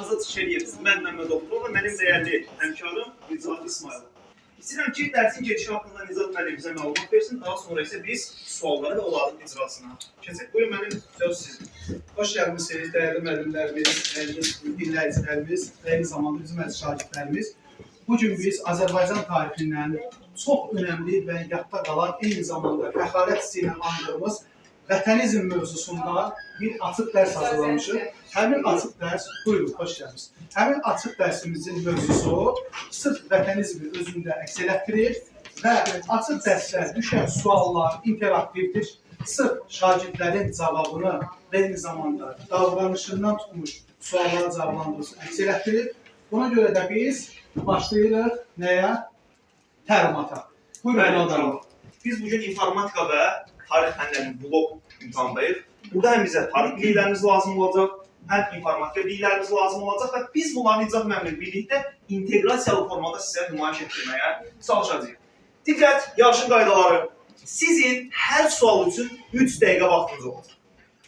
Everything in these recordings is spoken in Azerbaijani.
ekranınıza çıxış edirsiniz. Mən Məmməd Oğlu və mənim dəyərli həmkarım Nizat İsmailov. İstəyirəm ki, dərsin gedişi haqqında Nizat müəllim bizə məlumat versin. Daha sonra isə biz suallara və onların icrasına keçək. Buyurun, mənim söz sizin. Hoş gəlmişsiniz, dəyərli müəllimlərimiz, dəyərli dinləyicilərimiz, eyni zamanda bizim əziz şagirdlərimiz. Bugün biz Azərbaycan tarixindən çox önəmli və yadda qalan, eyni zamanda fəxarət hissi ilə andığımız vətənizm mövzusunda bir açıq dərs hazırlamışıq. Həmin açıq dərs, buyurun, xoş gəlmişsiniz. Həmin açıq dərsimizin mövzusu sırf vətənizmi özündə əks etdirir və açıq dərslər düşən suallar interaktivdir. Sırf şagirdlərin cavabını və eyni zamanda davranışından tutmuş suallara cavablandırılması əks etdirir. Buna görə də biz başlayırıq nəyə? Təlimata. Buyurun, biz bugün informatika və tarix fənlərinin blok imtahandayıq. Burada həm bizə tarix biliklərimiz lazım olacaq, həm informatika biliklərimiz lazım olacaq və biz bunların icra məmnuniyyə birlikdə inteqrasiyalı formada sizə nümayiş etdirməyə çalışacağıq. Diqqət, yarışın qaydaları. Sizin hər sual üçün 3 dəqiqə vaxtınız olacaq.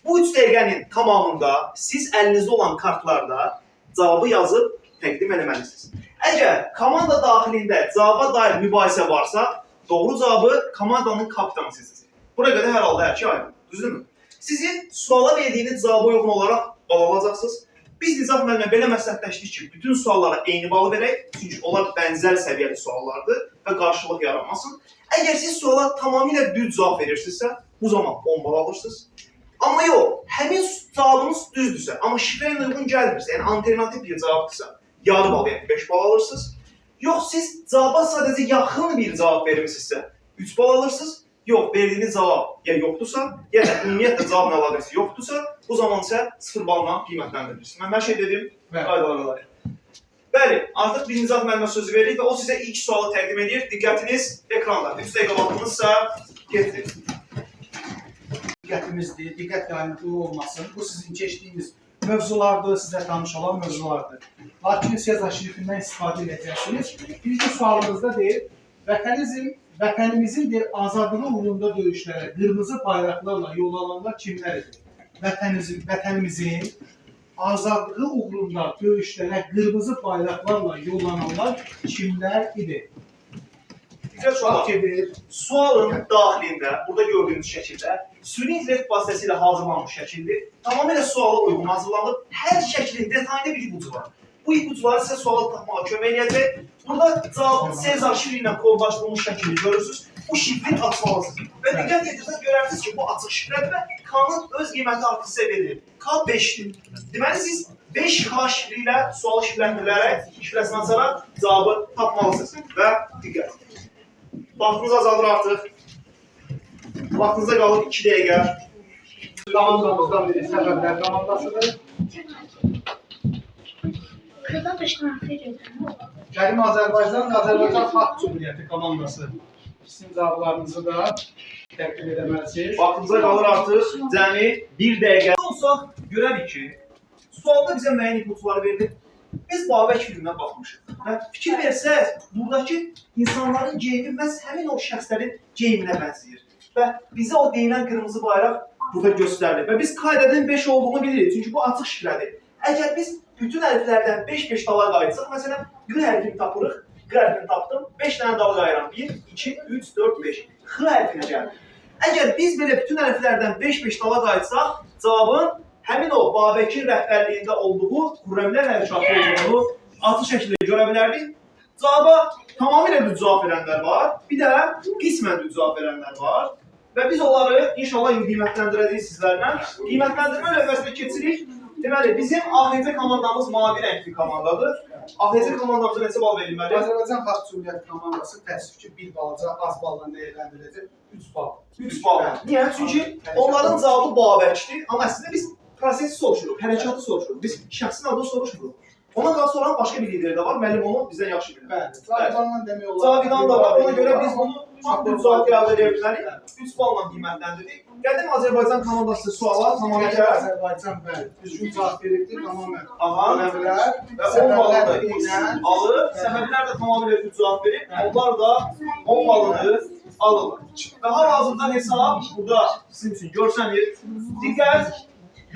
Bu 3 dəqiqənin tamamında siz əlinizdə olan kartlarda cavabı yazıb təqdim eləməlisiniz. Əgər komanda daxilində cavaba dair mübahisə varsa, doğru cavabı komandanın kapitanı seçəcək. Buraya qədər hər halda hər şey aydın, düzdürmü? Sizin suala verdiyiniz cavaba uyğun olaraq bal alacaqsınız. Biz Nizat müəllimə belə məsləhətləşdik ki, bütün suallara eyni balı verək, çünki onlar bənzər səviyyəli suallardır və qarşılıq yaranmasın. Əgər siz suala tamamilə düz cavab verirsinizsə, bu zaman 10 bal alırsınız. Amma yox, həmin cavabınız düzdürsə, amma şifrəyə uyğun gəlmirsə, yəni alternativ bir cavabdırsa, yarı bal, yəni 5 bal alırsınız. Yox, siz cavaba sadəcə yaxın bir cavab vermişsinizsə, 3 bal alırsınız. Yox, verdiyiniz cavab ya yoxdursa, ya da ümumiyyətlə cavabın əlaqəsi yoxdursa, bu zaman isə 0 balla qiymətləndirirsiniz. Mən hər şey dedim, qaydalara dair. Bəli, artıq bir Nizat müəllimə sözü veririk və o sizə ilk sualı təqdim edir. Diqqətiniz ekranda. 3 dəqiqə vaxtınızsa getirir. Diqqətimizdir, diqqət yayınlıqlı olmasın. Bu sizin keçdiyiniz mövzulardır, sizə tanış olan mövzulardır. Lakin siyasa şirifindən istifadə edəcəksiniz. Birinci sualımızda deyir, vətənimizin azadlığı uğrunda döyüşlərə qırmızı bayraqlarla yol alanlar kimlərdir? Vətənimizin azadlığı uğrunda döyüşlərə qırmızı bayraqlarla yol alanlar kimlər idi? Sualın daxilində, burada gördüyünüz şəkildə süni intellekt vasitəsilə hazırlanmış şəkildir. Tamamilə suala uyğun hazırlanıb. Hər şəklin detayında bir ipucu var. Bu ipucuları sizə sualı tapmağa kömək edəcək. Burada cavabın Sezar şifri ilə kodlaşdırılmış şəkildə görürsünüz. Bu şifrini açmalısınız. Və diqqət yetirsəz görərsiniz ki, bu açıq şifrədir və K-nın öz qiyməti artıq sizə verilir. K 5-dir. Deməli, siz 5K şifri ilə sualı şifrləndirərək, şifrəsini açaraq cavabı tapmalısınız. Və diqqət. Vaxtınız azalır artıq. Vaxtınıza qalır 2 dəqiqə. Komandamızdan biri Səfəvlər komandasıdır. Qədim Azərbaycan və Azərbaycan Xalq Cümhuriyyəti komandası. Sizin cavablarınızı da təqdim edəməlisiniz. Vaxtınıza qalır artıq cəmi 1 dəqiqə. Olsaq görərik ki, sualda bizə müəyyən ipucular verilir. Biz Babək filminə baxmışıq və fikir versək, buradakı insanların geyimi məhz həmin o şəxslərin geyiminə bənzəyir. Və bizə o deyilən qırmızı bayraq burada göstərilir. Və biz qaydədən 5 olduğunu bilirik, çünki bu açıq şifrədir. Əgər biz bütün hərflərdən 5-5 dala qayıtsaq, məsələn, G hərfini tapırıq, G hərfini tapdım, 5 dənə dala qayıram, 1, 2, 3, 4, 5. X hərfinə gəlir. Əgər biz belə bütün hərflərdən 5-5 dala qayıtsaq, cavabın həmin o Babəkin rəhbərliyində olduğu Xürrəmlər hərəkatı olduğunu açıq şəkildə görə bilərdik. Cavaba tamamilə düz cavab verənlər var, bir də qismən düz cavab verənlər var. Və biz onları inşallah qiymətləndirəcəyik sizlərlə. Qiymətləndirmə lövhəsinə keçirik. Deməli, bizim AXC komandamız mavi rəngli komandadır. AXC komandamıza neçə bal verilməli? Azərbaycan Xalq Cümhuriyyəti komandası təəssüf ki, bir balaca az balla dəyərləndiriləcək, 3 bal. 3 bal. Niyə? Çünki onların cavabı Babəkdir, amma əslində biz prosesi soruşuruq, hərəkatı soruşuruq. Biz şəxsin adını soruşmuruq. Ona qalsa olan başqa bir lideri də var, müəllim onu bizdən yaxşı bilir. Bəli, Cavidanla demək olar. Cavidan da var, ona görə biz bunu tam düz cavab əldə edə bilərik. 3 balla qiymətləndirdik. Qədim Azərbaycan komandası suala tamamilə Azərbaycan bəli, düzgün cavab veribdi tamamilə. Səbəblər və 10 balını da alıb, səbəblər də tamamilə düz cavab verib, onlar da 10 balını alırlar. Və hal-hazırda hesab burada sizin üçün görsənir. Diqqət,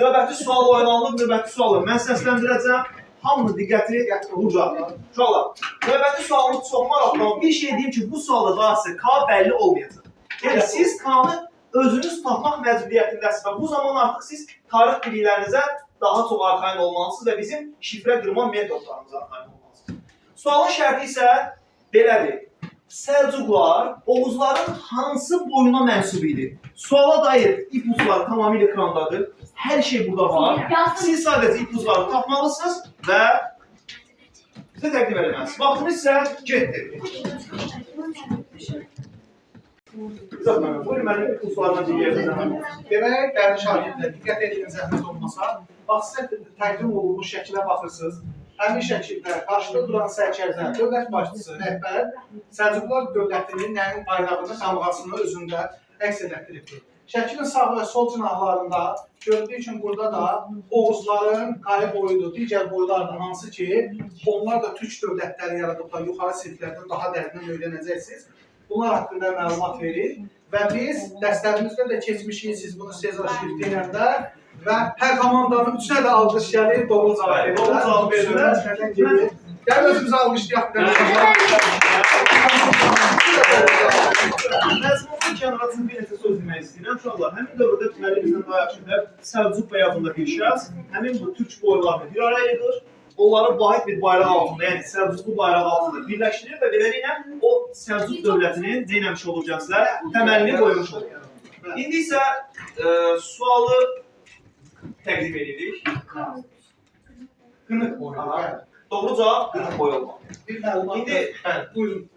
növbəti sual oynanılıb, növbəti sualı mən səsləndirəcəm. hamının diqqəti burada. Uşaqlar, növbəti sualımız çox maraqlı. Bir şey deyim ki, bu sualda daha sizə K bəlli olmayacaq. Yəni siz K-nı özünüz tapmaq məcburiyyətindəsiniz və bu zaman artıq siz tarix biliklərinizə daha çox arxain olmalısınız və bizim şifrə qırma metodlarımıza arxain olmalısınız. Sualın şərti isə belədir. Səlcuqlar Oğuzların hansı boyuna mənsub idi? Suala dair ipuçları tamamilə ekrandadır. Hər şey burada var. Siz sadəcə ipuçları tapmalısınız və sizə təqdim edilməlisiniz. Vaxtınız isə getdi. Buyurun, mənim ipuçlarına deyəcəm. Demək, dəyərli şagirdlər, diqqət edin zəhmət olmasa, bax sizə təqdim olunmuş şəkilə baxırsınız. Həmin şəkildə qarşıda duran sərkərdə, dövlət başçısı, rəhbər Səlcuqlar dövlətinin nəyin bayrağını, tamğasını özündə əks etdirir. Şəkilin sağ və sol cinahlarında gördüyü üçün burada da Oğuzların qayı boyudur, digər boylar da hansı ki, onlar da türk dövlətləri yaradıblar, yuxarı siniflərdən daha dərindən öyrənəcəksiniz. Bunlar haqqında məlumat verir və biz dərslərimizdə də keçmişik, siz bunu Sezar şrifti ilə və hər komandanın üçünə də alqış gəlir, doğru cavab verir. Doğru cavab verir. Gəl özümüzü alqışlayaq. Məzmunun kənarında bir neçə söz demək istəyirəm. Uşaqlar, həmin dövrdə müəllimimizdən daha yaxşıdır. Səlcuq bəyadında bir şəxs həmin bu türk boylarını bir araya yığır. Onları vahid bir bayraq altında, yəni Səlcuqlu bayraq altında birləşdirir və beləliklə o Səlcuq dövlətinin deyilmiş olacaqsa təməlini qoymuş olur. İndi isə sualı təqdim edirik. Qınıq boyu. Doğru cavab qınıq boyu olmaq. Bir məlumat. İndi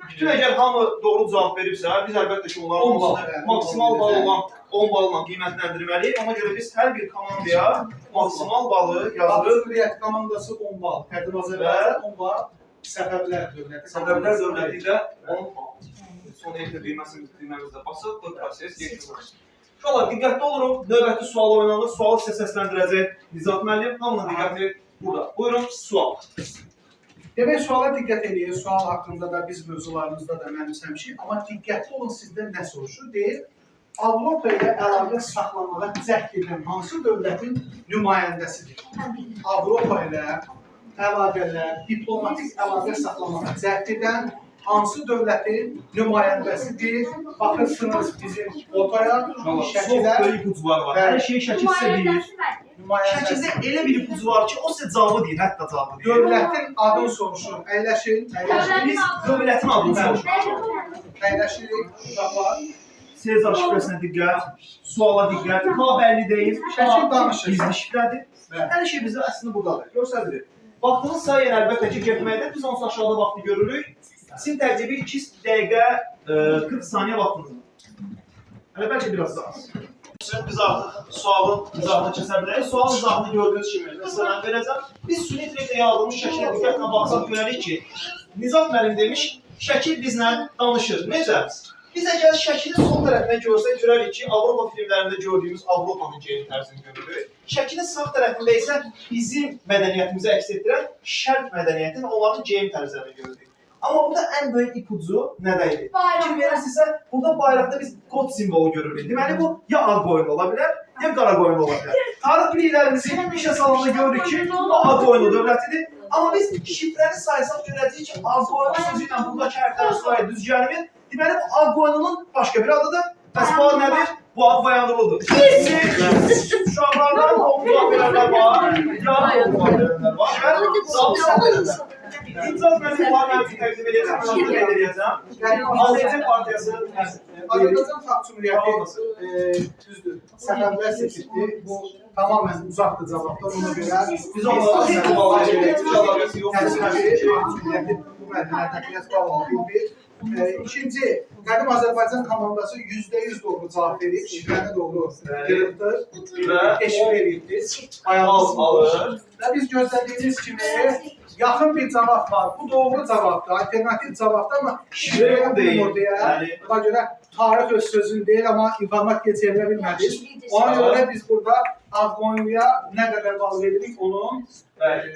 bütün əgər hamı doğru cavab veribsə, biz əlbəttə ki, onların maksimal balı olan 10 balla qiymətləndirməliyik. Ona görə biz hər bir komandaya maksimal balı yazırıq. Cümhuriyyət komandası 10 bal, Qədim Azərbaycan 10 bal, Səfəvilər dövləti. Səbəblər dövləti də 10 bal. Son ehtiyat düyməmizdə basıb, bu proses geçilir. Uşaqlar, diqqətli olurum. Növbəti sual oynanır. Sualı sizə səsləndirəcək Nizat müəllim. Hamının diqqəti burada. Buyurun, sual. Demək, suala diqqət edin. Sual haqqında da biz mövzularımızda da mənimsəmişik. Amma diqqətli olun, sizdən nə soruşur? Deyir, Avropa ilə əlaqə saxlamağa cəhd edən hansı dövlətin nümayəndəsidir? Avropa ilə əlaqələr, diplomatik əlaqə saxlamağa cəhd edən hansı dövlətin nümayəndəsidir? Baxırsınız bizim ortaya, şəkilə. Çox böyük ipucular var. Hər şey şəkil sizə deyir. Şəkildə elə bir ipucu var ki, o sizə cavabı deyir, hətta cavabı deyir. Dövlətin adını soruşur. Əyləşin. Biz dövlətin adını soruşuruq. Əyləşirik. Uşaqlar. Sezar şifrəsinə diqqət, suala diqqət. K bəlli deyil. Şəkil danışır. Gizli şifrədir. Hər şey bizə əslində buradadır. Göstərilir. Vaxtınız sayın əlbəttə ki, getməkdə. Biz onsuz aşağıda vaxtı görürük. Sizin tərcibi 2 dəqiqə 40 saniyə vaxtınız var. Hələ bəlkə biraz daha az. Biz artıq sualın izahını kəsə bilərik. Sualın izahını gördüyünüz kimi məsələn verəcəm. Biz süni intelleklə yazılmış şəklə diqqətlə baxsaq görərik ki, Nizat müəllim demiş, şəkil bizlə danışır. Necə? Biz əgər şəklin sol tərəfindən görsək, görərik ki, Avropa filmlərində gördüyümüz Avropanın geyim tərzini görürük. Şəklin sağ tərəfində isə bizim mədəniyyətimizi əks etdirən şərq mədəniyyətinin onların geyim tərzlərini görürük. Amma burada ən böyük ipucu nədə idi? Kim verirsinizsə, burada bayraqda biz kod simvolu görürük. Deməli, bu ya ağ qoyunlu ola bilər, ya qara qoyunlu ola bilər. Tarix biliklərimizi işə salanda görürük ki, bu ağ qoyunlu dövlətidir. Amma biz şifrəni saysaq görəcəyik ki, ağ qoyunlu sözü ilə buradakı hərflərin sıraya düz gəlmir. Deməli, bu ağ qoyununun başqa bir adıdır. Bəs bu ad nədir? Bu ad bayanlıqdır. Siz uşaqlardan oxuyan verənlər var, yarın oxuyan verənlər var və sağ səndirlər. İmzat mənim onları təqdim edəcəm. Azərbaycan Partiyası Azərbaycan Xalq Cümhuriyyəti düzdür. Səbəblər seçildi. Bu tamamən uzaqdır cavabdan. Ona görə biz onları bu mərhələdəki sual İkinci, Qədim Azərbaycan komandası %100 doğru cavab verib, şifrəni doğru yığıbdır və eşit veribdir. Ayağımız alır. Və biz gözlədiyimiz kimi yaxın bir cavab var. Bu doğru cavabdır, alternatif cavabdır, amma şifrəyə bulunur deyə. Buna görə tarix öz sözünü deyil, amma informatiya çevirə bilmədik. Ona görə biz burada Ağqoyunluya nə qədər bal veririk onun?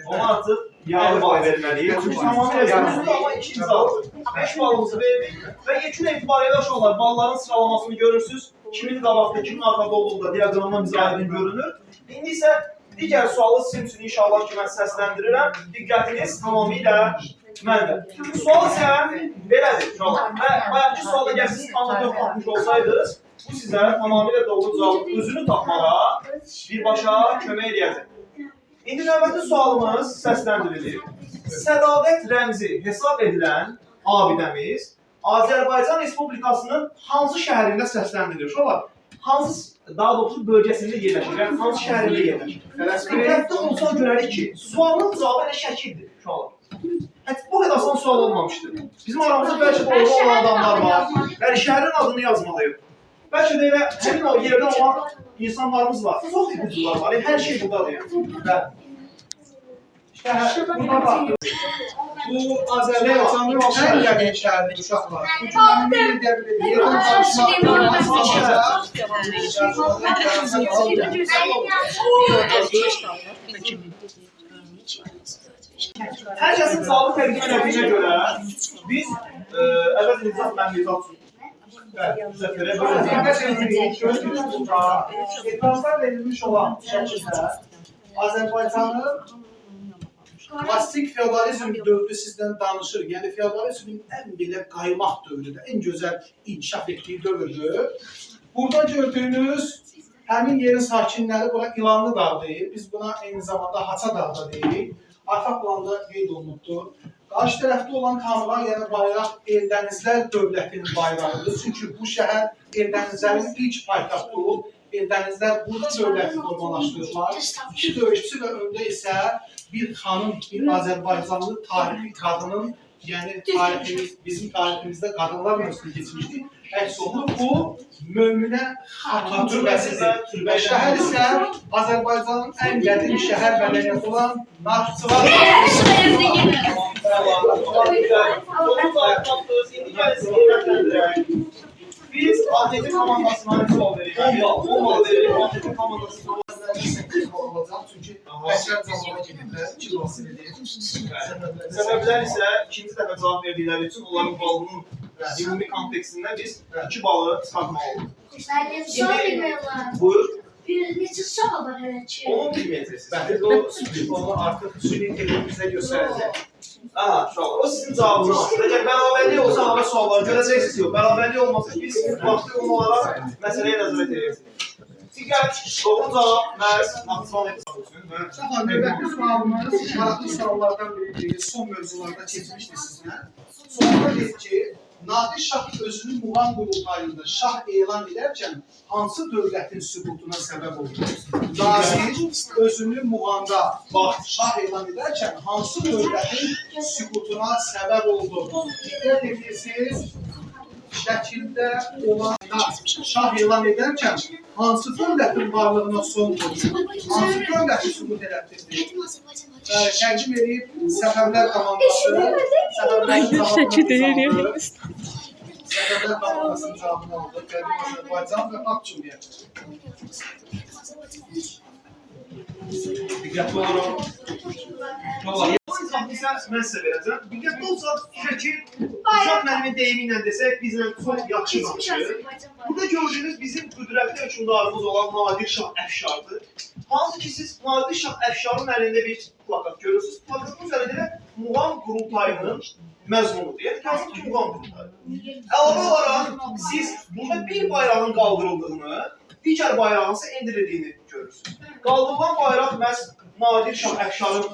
Ona artıq yarı bal verməliyik. Çünki tamamilə yarımızdır, amma ikinci alır. 5 balımızı verdik və yekun etibarilə uşaqlar balların sıralamasını görürsünüz. Kimin qabaqda, kimin arxada olduğu da diaqramdan bizə aydın görünür. İndi isə Digər sualı sizin üçün inşallah ki, mən səsləndirirəm. Diqqətiniz tamamilə məndə. Sual isə belədir. Bayaqki sualda gəl siz tamam 4 tapmış olsaydınız, bu sizə tamamilə doğru cavab özünü tapmağa birbaşa kömək edəcək. İndi növbəti sualımız səsləndirilir. Sədaqət rəmzi hesab edilən abidəmiz Azərbaycan Respublikasının hansı şəhərində səsləndirilir? Uşaqlar, hansı, daha doğrusu bölgəsində yerləşir, yəni hansı şəhərində yerləşir? Diqqətli olsa görərik ki, sualın cavabı elə şəkildir, uşaqlar. Hətta bu qədər asan sual olmamışdır. Bizim aramızda bəlkə də orada olan adamlar var, yəni şəhərin adını yazmalıyıq. Bəlkə də elə həmin o yerdə olan insanlarımız var, çox ipucular var, hər şey buradadır yəni. Buna baxdıq. Bu Azərbaycanın ən qədim şəhəridir uşaqlar. Bu cümlənin Hər kəsin cavabı təqdim edildiyinə görə biz əvvəl Nizam Məmnizat Müzəffərə böləcəyik. Ekranda verilmiş olan şəkildə Azərbaycanın klasik feodalizm dövrü sizdən danışır. Yəni feodalizmin ən belə qaymaq dövrüdür, ən gözəl inkişaf etdiyi dövrdür. Burada gördüyünüz həmin yerin sakinləri bura İlanlı dağ deyil. Biz buna eyni zamanda Haça dağ da deyirik. Arxa planda qeyd olunubdur. Qarşı tərəfdə olan kamera, yəni bayraq Eldənizlər dövlətinin bayrağıdır. Çünki bu şəhər Eldənizlərin ilk paytaxtı olub. Eldənizlər burada dövləti formalaşdırırlar. İki döyüşçü və öndə isə bir xanım, bir Azərbaycanlı tarixi qadının, yəni bizim tariximizdə qadınlar mövzusunu keçmişdik, əks olunub. Bu Möminə Xatun türbəsidir. Və şəhər isə Azərbaycanın ən qədim şəhər mədəniyyəti olan Naxçıvan. Biz atletik komandasına sual veririk. 10 bal veririk. Atletik komandasına olacaq. Çünki bəşər cavaba gediblər, 2 bal verilir. Səbəblər isə ikinci dəfə cavab verdikləri üçün onların balının ümumi kontekstindən biz 2 balı çıxartmalıyıq. Buyur. Bir neçə sual var hələ ki. Onu bilməyəcəksiniz. Bəli, onu artıq süni intellektimizə göstərəcək. Aha, o sizin cavabınız. Əgər bərabərlik olsa hava sualları görəcəksiniz, yox. Bərabərlik olmasa biz vaxtı olaraq məsələyə nəzarət edəcəyik. Digər doğru cavab məhz Naxçıvan hesabı. Uşaqlar, növbəti sualımız maraqlı suallardan biridir. Son mövzularda keçmişdik sizlə. Sualda deyir ki, Nadir Şah özünü Muğan qurultayında şah elan edərkən hansı dövlətin süqutuna səbəb oldu? Nadir özünü Muğanda şah elan edərkən hansı dövlətin süqutuna səbəb oldu? Diqqət edirsiniz, şəkildə olanda şah elan edərkən hansı dövlətin varlığına son qoydu? Hansı dövləti süqut elətdirdi? Tərcüm edib Səfəvlər komandası, Səfəvlər komandasının cavabını aldı. Qədim Azərbaycan və Ak Cümhuriyyəti. Diqqətli olun. Mən sizə verəcəm. Diqqətli olsa şəkil, uşaq məlimin deyimi ilə desək, bizlə çox yaxşı danışır. Burada gördüyünüz bizim qüdrətli hökmdarımız olan Nadir Şah Əfşardır. Hansı ki siz Nadir Şah Əfşarın əlində bir plakat görürsünüz. Plakatın üzərində Muğan qurultayının məzmunudur. Yəni hansı ki Muğan qurultayı. Əlavə olaraq siz burada bir bayrağın qaldırıldığını, digər bayrağın isə endirildiyini görürsünüz. Qaldırılan bayraq məhz Nadir Şah Əfşarın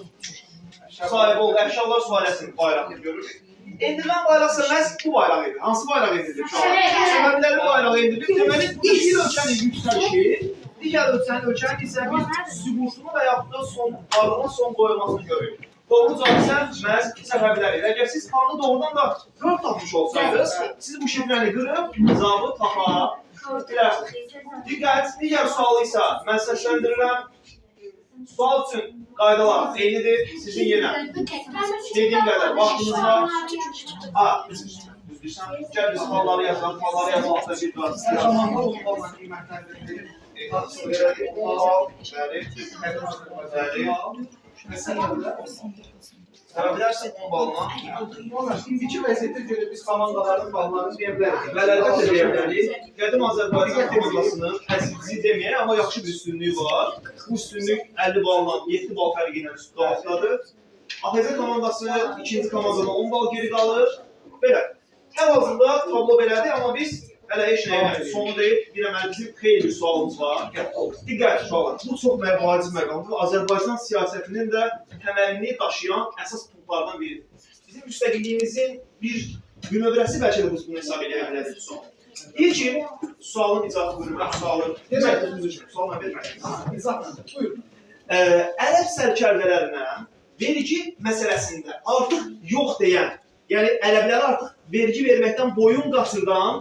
sahibi oldu, Əfşarlar sülaləsinin bayrağını görürük. Endirilən bayraq isə məhz bu bayraq edilir. Hansı bayraq edilir şu an? Səbəbləri bayrağı edilir. Deməli, bu bir ölkənin yüksəlişi, digər ölkənin isə biz süqutunu və yaxud da varlığına son qoyulmasını görürük. Doğru cavab isə məhz səbəbləri. Əgər siz kanunu doğrudan da 4 tapmış olsaydınız, siz bu şifrəni qırıb cavabı tapa bilərsiniz. Digər sualı isə mən səsləndirirəm. Sual üçün qaydalar eynidir, sizin yenə. Dediyim qədər, vaxtınız var. Gəl biz falları yazalım, falları yazmaqda bir qaz. Zamanda olmalı qiymətləndirilir. Bəli. Tələ bilərsin 10 balına. Valla indiki vəziyyətə görə biz komandaların ballarını deyə bilərik. Bəli, əlbəttə deyə bilərik. Qədim Azərbaycan komandasının həsrsiz deməyək, amma yaxşı bir üstünlüyü var. Bu üstünlük 50 balla, 7 bal fərqi ilə üstünlükdadır. ATC komandası ikinci komandadan 10 bal geri qalır. Belə. Hal-hazırda tablo belədir, amma biz hələ heç nə eləmirik. Sonu deyil, bir əməli bizim xeyli bir sualımız var. Diqqət uşaqlar, bu çox vacib məqamdır. Azərbaycan siyasətinin də təməlini daşıyan əsas punktlardan biridir. Bizim müstəqilliyimizin bir bünövrəsi bəlkə də biz bunu hesab edə bilərik sual. İlkin sualın icazı buyurun, sualı demək, sualına vermək. İzahla, buyurun. Ərəb sərkərdələrinə vergi məsələsində artıq yox deyən, yəni ərəblərə artıq vergi verməkdən boyun qaçırdan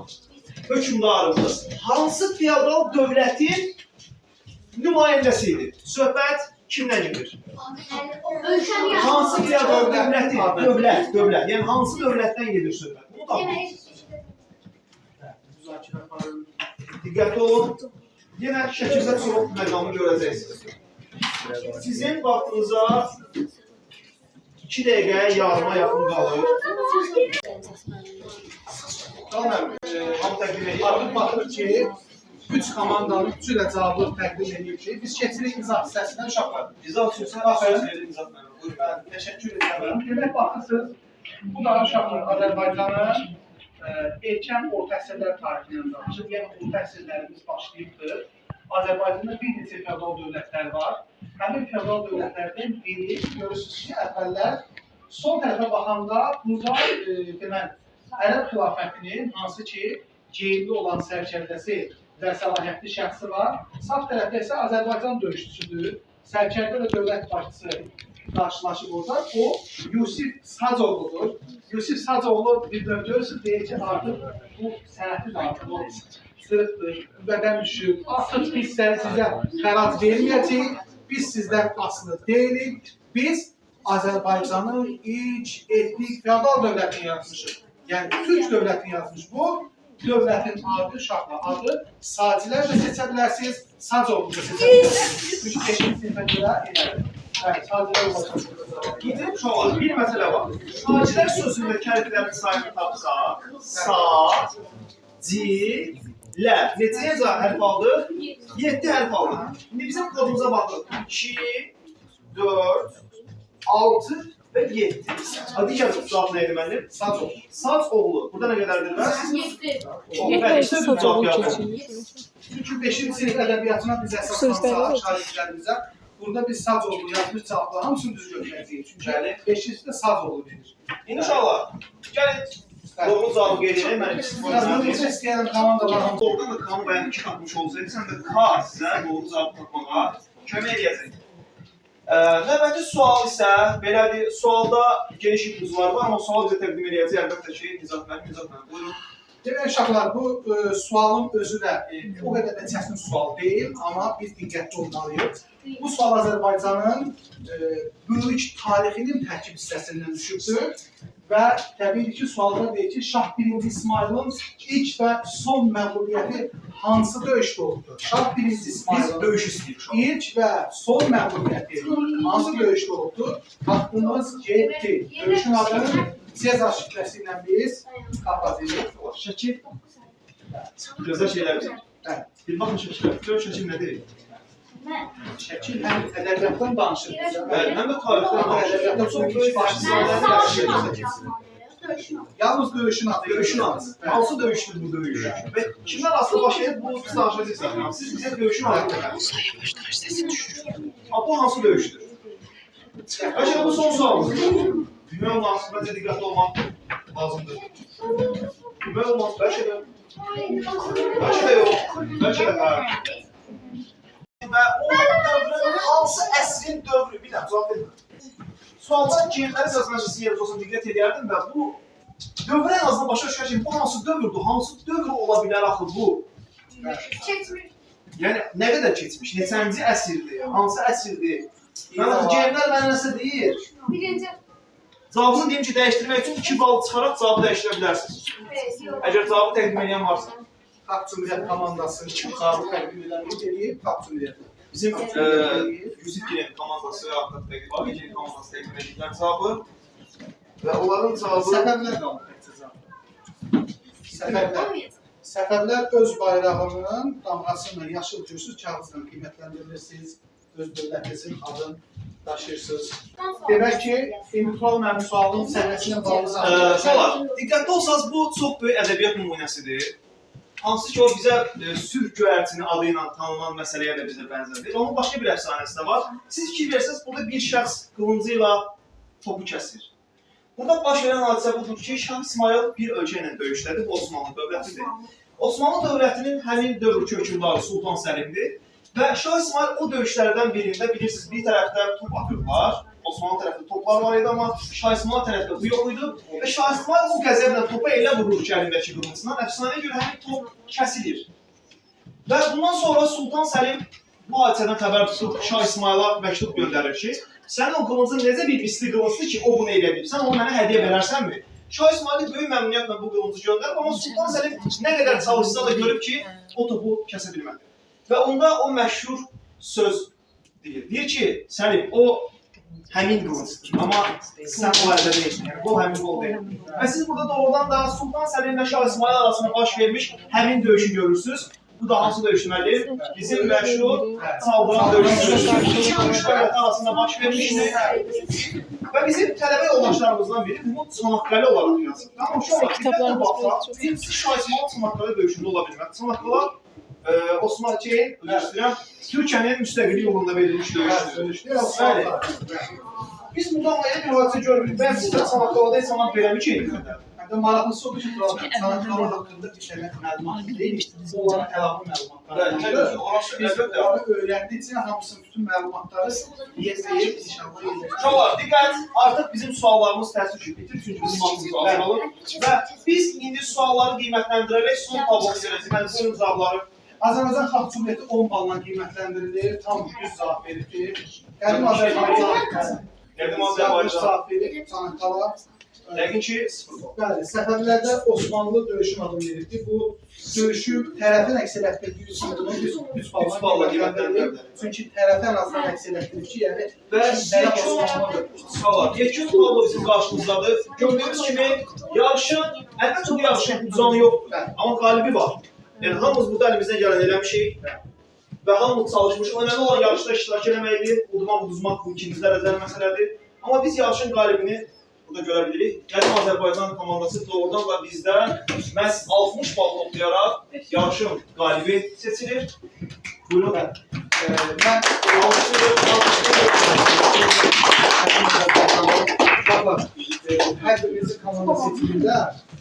hökmdarımız hansı feodal dövlətin nümayəndəsi idi? Söhbət kimdən gedir? Hansı feodal dövləti? Dövlət. Yəni hansı dövlətdən gedir söhbət? Bunu tapın. Diqqətli olun. Yenə şəkildə çox məqamı görəcəksiniz. Sizin vaxtınıza 2 dəqiqəyə yarıma yaxın qalır. Tamam, Hamı təqdim edir. artıq baxır ki, 3 komandanın 3-ü də cavabı təqdim edir ki, biz keçirik izah hissəsindən uşaqlar. İzah sözü söz verin, izah verin. Buyurun. Mən təşəkkür edirəm. Demək baxırsınız, bu da uşaqlar Azərbaycanın erkən orta əsrlər tarixindən danışır. Yəni orta əsrlərimiz başlayıbdır. Azərbaycanda bir neçə feodal dövlətlər var. Həmin feodal dövlətlərdən biri görürsünüz ki, əvvəllər sol tərəfə baxanda burada deməli Ərəb xilafətinin hansı ki geyimli olan sərkərdəsi və səlahiyyətli şəxsi var. Sağ tərəfdə isə Azərbaycan döyüşçüsüdür. Sərkərdə və dövlət başçısı qarşılaşıb orada. O Yusif Sacoğlu'dur. Yusif Sacoğlu bir növ görürsünüz deyir ki artıq bu sənəti də artıq o sırıqdır, bədən düşür. Artıq biz sizə xərac verməyəcəyik. Biz sizdən asılı deyilik. Biz Azərbaycanın ilk etnik feodal dövlətini yaratmışıq. Yəni Türk dövlətini yaratmış bu. Dövlətin adı uşaqlar, adı Sacilər də seçə bilərsiniz, Sacoğlu da seçə bilərsiniz. Çünki 5-ci sinifə görə elədir. Bəli, Sacilər olacaq. İndi uşaqlar, bir məsələ var. Sacilər sözündə kəlmələrin sayını tapsaq, Sa-ci-lər. Neçəyə hərf aldıq? 7 hərf aldıq. İndi bizim kodumuza baxın. 2, 4, 6 və 7. Hadi digər cavab neydi mənim? Sacoğlu. Sacoğlu. Burada nə qədərdir bəs? 7 Sacoğlu keçir. Çünki 5-ci sinif ədəbiyyatına biz əsaslansa şagirdlərimizə burada biz Sacoğlu yazmış cavablar hamısını düz götürəcəyik. Çünki 5-ci sinifdə Sacoğlu bilir. İnşallah. Gəlin doğru cavabı qeyd edək. Mənim Yazılmışı istəyən komandalar Oradan da kanun bəyanı 2 tapmış olsaydı, sən də K sizə doğru cavab tapmağa kömək edəcək. Növbəti sual isə belədir. Sualda geniş ipucular var, amma sual bizə təqdim edəcək. Əlbəttə ki, izah mənim. Buyurun. Demək uşaqlar, bu sualın özü də o qədər də çətin sual deyil, amma biz diqqətli olmalıyıq. Bu sual Azərbaycanın böyük tarixinin tərkib hissəsindən düşübdür və təbii ki, sualda deyir ki, Şah 1. İsmailin ilk və son məğlubiyyəti hansı döyüşdə oldu? Şah 1. İsmailin döyüş istəyirik. ilk və son məğlubiyyəti hansı döyüşdə oldu? Haqqımız getdi. Döyüşün adını Sezar şifrəsi ilə biz qapaz edirik. Şəkil. Gözəl şeylərdir. Bir baxın şəkillər. Gör şəkil nədir? Şəkil həm ədəbiyyatdan danışır. Bəli, həm də tarixdən danışır. Ədəbiyyatda çox böyük yalnız döyüşün adı. Döyüşün adı. Hansı döyüşdür bu döyüş? Və kimdən asılı başlayıb bu biz danışacaqsınız? Siz bizə döyüşün adı deməlisiniz. Bu hansı döyüşdür? Bəlkə bu son sualımız. Bilmək olmaz, məncə diqqətli olmaq lazımdır. Bilmək olmaz, bəlkə də yox, bəlkə də hə. Və o dövrün hansı əsrin dövrü? Bir dəfə cavab verin. Sualda keyifləri söz məclisi yeri olsa diqqət edərdim və bu dövrə en azından başa düşər ki, bu hansı dövrdür, hansı dövr ola bilər axı bu? Yəni, nə qədər keçmiş, neçənci əsrdir, hansı əsrdir? Mən axı keyiflər mənə nəsə deyir. Cavabını deyim ki, dəyişdirmək üçün 2 bal çıxaraq cavabı dəyişdirə bilərsiniz. Əgər cavabı təqdim edən varsa. Xalq Cümhuriyyət komandası cavabı təqdim edənlik eləyib, Xalq Cümhuriyyət. Bizim Yusif Gilen komandası haqqında təqdim var. Gilen komandası təqdim edildilər cavabı. Və onların cavabı Səfərlər qalıb. Səfərlər öz bayrağının damğası ilə yaşıl kürsüz kağızla qiymətləndirirsiniz. Öz dövlətinizin adını daşıyırsınız. Demək ki, İmtihan mənim sualının səviyyəsindən bağlı Sualar, diqqətli olsanız bu çox böyük ədəbiyyat nümunəsidir. Hansı ki o bizə sülh göyərçini adı ilə tanınan məsələyə də bizə bənzədir. Onun başqa bir əfsanəsi də var. Siz fikir versəniz, burada bir şəxs qılıncı ilə topu kəsir. Burada baş verən hadisə budur ki, Şah İsmayıl bir ölkə ilə döyüşlədir, bu Osmanlı dövlətidir. Osmanlı dövlətinin həmin dövr hökmdarı Sultan Səlimdir və Şah İsmayıl o döyüşlərdən birində bilirsiniz, bir tərəfdə top atırlar, Osmanlı tərəfdə toplar var idi, amma Şah İsmayıl tərəfdə bu yox idi və Şah İsmayıl o qəzəblə topa elə vurur ki, əlindəki qılıncından, əfsanəyə görə həmin top kəsilir. Və bundan sonra Sultan Səlim bu hadisədən xəbər tutub Şah İsmayıla məktub göndərir ki, sənin o qılıncın necə bir isti qılıncdır ki, o bunu elə bilib, sən onu mənə hədiyyə verərsənmi? Şah İsmayıl böyük məmnuniyyətlə bu qılıncı göndərib, amma Sultan Səlim nə qədər çalışsa da görüb ki, o topu kəsə bilmədi. Və onda o məşhur söz deyir. Deyir ki, Səlim, o həmin qılıncdır, amma sən o əldə deyilsin, yəni qol həmin qol deyil. Və siz burada doğrudan da Sultan Səlim və Şah İsmayıl arasında baş vermiş həmin döyüşü görürsünüz. Bu da hansı döyüşməli? Bizim məşhur Çaldıran döyüşü. İki dövüşlər arasında baş vermişdir. Və bizim tələbə yoldaşlarımızdan biri bunu Çanaqqale olaraq yazır. Amma şu an diqqətlə baxsaq, bizim Şah İsmayıl Çanaqqale döyüşündə ola bilməz. Çanaqqala Osmanlı Türkiyənin müstəqillik yolunda verilmiş döyüşdür. Biz buradan bir hadisə görmürük. Mən sizə Çanaqqalada insanlar beləmi ki, maraqlısı odur ki, Çanaqqala haqqında bir şeylər məlumat deyil, onların əlavə məlumatları. Onları öyrəndikcə hamısının bütün məlumatları yezləyib, inşallah yezləyib. Çoğlar, diqqət, artıq bizim suallarımız təəssüf bitir, çünki bizim vaxtımız azalır. Və biz indi sualları qiymətləndirərək son tablosu verəcək, mən sizin cavabları. Azərbaycan Xalq Cumhuriyyəti 10 balla qiymətləndirilir, tam 100 cavab verir. Qədim Azərbaycan cavab verir, Çanaqqala. Yəqin ki, 0 bal. Bəli, səfərlərdə Osmanlı döyüşün adını verirdi. Bu döyüşü tərəfin əksəriyyətdə 100 balla qiymətləndirilir. Çünki tərəfin ən azından əksəriyyətdir ki, yəni yekun tablo bizim qarşımızdadır. Gördüyünüz kimi, yarışın, əlbəttə bu yarışın ucanı yoxdur, amma qalibi var. Yəni, hamımız burada əlimizdən gələn eləmişik və hamımız çalışmış. Önəmli olan yarışda iştirak eləməkdir, udmaq bu ikinci dərəcəli məsələdir. Amma biz yarışın qalibini burada görə bilirik. Qədim Azərbaycan komandası doğrudan da bizdən məhz 60 bal toplayaraq yarışın qalibi seçilir. Buyurun. Mən hər birinizin komanda seçimində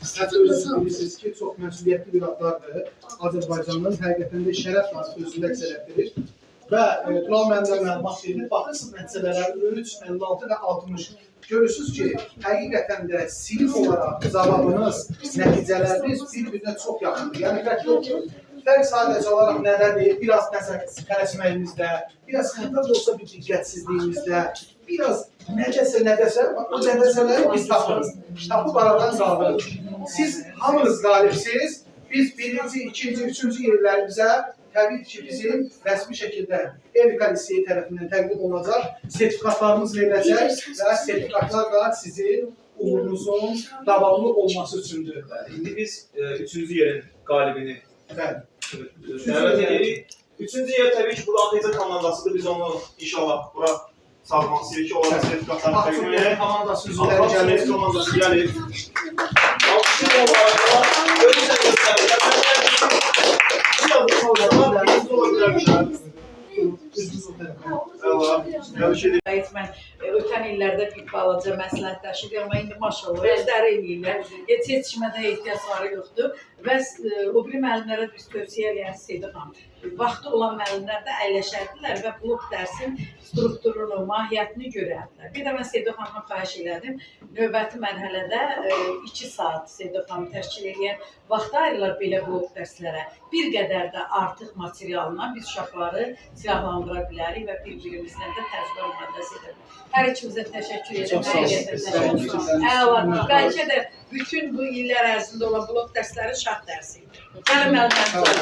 özünüz bilirsiniz ki, çox məsuliyyətli bir adlardır. Azərbaycanın həqiqətən də şərəf özündə əksəriyyətdir. Və Tural məndə məlumat verilir. Baxırsınız nəticələrə 3, 56 və 60. Görürsünüz ki, həqiqətən də sinif olaraq cavabınız, nəticələriniz bir-birinə çox yaxındır. Yəni, fərqli olsun. Fərq sadəcə olaraq nədədir? Biraz tələsməyimizdə, biraz hətta da olsa bir diqqətsizliyimizdə, biraz nədəsə, o nədəsələri biz tapırız. Tapıb aradan qaldırırıq. Siz hamınız qalibsiniz, biz birinci, ikinci, üçüncü yerlərimizə təbii ki, bizim rəsmi şəkildə Elmika liseyi tərəfindən təqdim olacaq, sertifikatlarımız veriləcək və sertifikatlar da sizin uğurunuzun davamlı olması üçündür. İndi biz üçüncü yerin qalibini dəvət edirik. Üçüncü yer təbii ki, burada Ateizm komandasıdır. Biz onu inşallah bura salmaq istəyirik ki, onların sertifikatlarını təqdim edək. Komandası üzvləri gəlir. Ateizm komandası gəlir. Alkışın olaraq özünüzə göstərirlər. Mən ötən illərdə bir balaca məsləhətləşir, amma indi maşallah özləri eləyirlər. Heç yetişmədə ehtiyacları yoxdur və o biri müəllimlərə biz tövsiyə eləyən Seyid xanım. Vaxtı olan müəllimlər də əyləşərdilər və blok dərsin strukturunu, mahiyyətini görərdilər. Bir də mən Seyid xanımdan xahiş elədim. Növbəti mərhələdə 2 saat Seyid xanım təşkil edən vaxt ayrılar belə blok dərslərə. Bir qədər də artıq materialına biz uşaqları silahlandıra bilərik və bir-birimizdən də təcrübə mübadiləsi edirik. Hər ikimizə təşəkkür edirəm. Əla, bəlkə də bütün bu illər ərzində olan blok dərsləri şah dərsi idi. Gəlin müəllimlərimiz olun.